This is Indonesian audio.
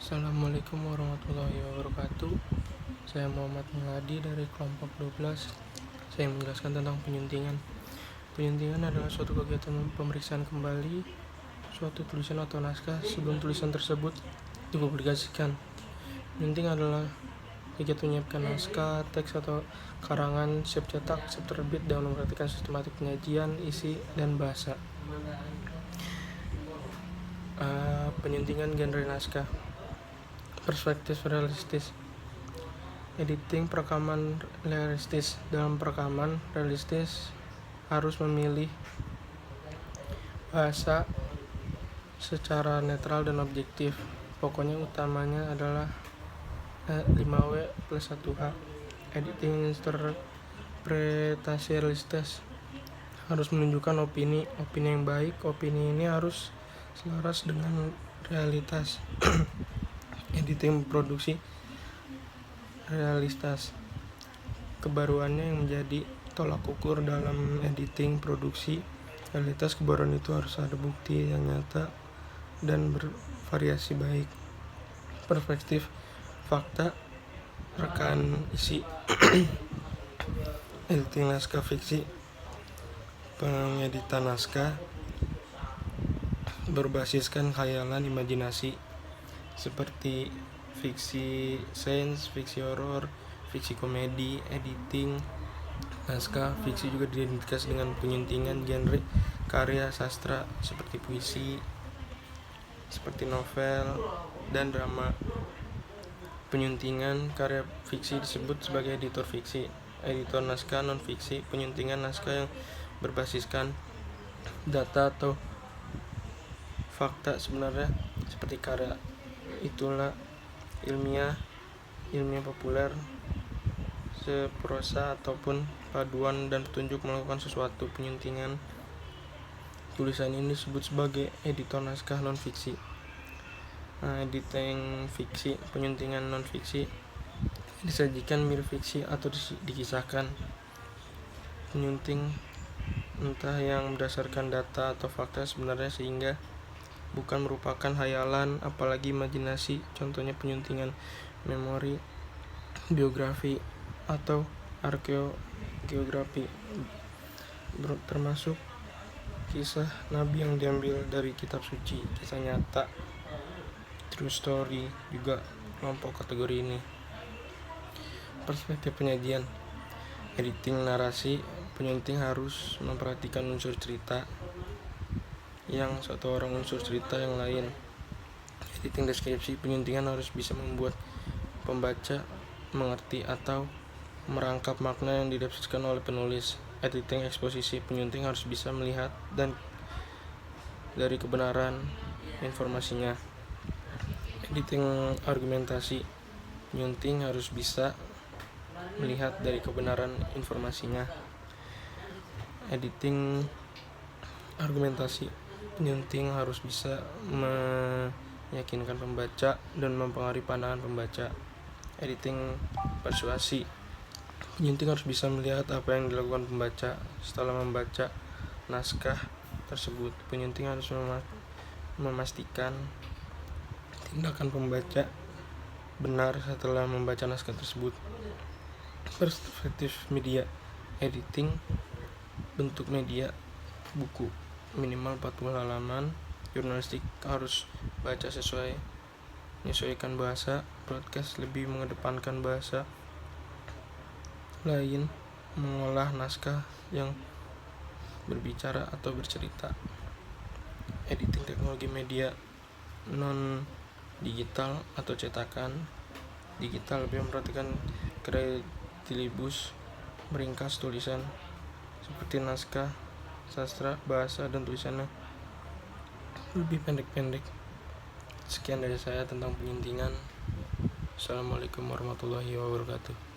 Assalamualaikum warahmatullahi wabarakatuh. Saya Muhammad Miladi dari kelompok 12. Saya menjelaskan tentang penyuntingan. Penyuntingan adalah suatu kegiatan pemeriksaan kembali suatu tulisan atau naskah sebelum tulisan tersebut dipublikasikan. Penyunting adalah kegiatan menyiapkan naskah, teks atau karangan siap cetak, siap terbit, dan memperhatikan sistematik penyajian, isi, dan bahasa. Penyuntingan genre naskah. Perspektif realistis. Editing perekaman realistis. Dalam perekaman realistis harus memilih bahasa secara netral dan objektif. Pokoknya utamanya adalah 5W plus 1H. Editing interpretasi realistis harus menunjukkan opini yang baik. Opini ini harus selaras dengan realitas. Editing produksi realitas. Kebaruannya yang menjadi tolak ukur dalam editing produksi realitas. Kebaruan itu harus ada bukti yang nyata dan bervariasi baik. Perspektif fakta, rekan isi. Editing naskah fiksi. Pengeditan naskah berbasiskan khayalan imajinasi seperti fiksi sains, fiksi horor, fiksi komedi. Editing naskah fiksi juga diidentifikasi dengan penyuntingan genre karya sastra seperti puisi, seperti novel, dan drama. Penyuntingan karya fiksi disebut sebagai editor fiksi. Editor naskah non-fiksi, penyuntingan naskah yang berbasiskan data atau fakta sebenarnya seperti karya itulah ilmiah populer, seprosa ataupun paduan dan petunjuk melakukan sesuatu. Penyuntingan tulisan ini disebut sebagai editor naskah non-fiksi. Editing fiksi, penyuntingan non-fiksi disajikan mirip fiksi atau dikisahkan. Penyunting entah yang berdasarkan data atau fakta sebenarnya sehingga bukan merupakan hayalan apalagi imajinasi. Contohnya penyuntingan memori, biografi, atau arkeografi, termasuk kisah nabi yang diambil dari kitab suci, kisah nyata, true story juga kelompok kategori ini. Perspektif penyajian. Editing narasi, penyunting harus memperhatikan unsur cerita yang satu orang, unsur cerita yang lain. Editing deskripsi, penyuntingan harus bisa membuat pembaca mengerti atau merangkap makna yang dideskripsikan oleh penulis. Editing eksposisi, penyunting harus bisa melihat dan dari kebenaran informasinya. Editing argumentasi, penyunting harus bisa melihat dari kebenaran informasinya. Editing argumentasi, penyunting harus bisa meyakinkan pembaca dan mempengaruhi pandangan pembaca. Editing persuasi, penyunting harus bisa melihat apa yang dilakukan pembaca setelah membaca naskah tersebut. Penyunting harus memastikan tindakan pembaca benar setelah membaca naskah tersebut. Perspektif media. Editing bentuk media, buku minimal 40 halaman. Jurnalistik harus baca menyesuaikan bahasa. Broadcast lebih mengedepankan bahasa lain. Mengolah naskah yang berbicara atau bercerita. Editing teknologi media non digital atau cetakan. Digital lebih memperhatikan kreatilibus, meringkas tulisan seperti naskah sastra, bahasa, dan tulisannya lebih pendek-pendek. Sekian dari saya tentang penyuntingan. Assalamualaikum warahmatullahi wabarakatuh.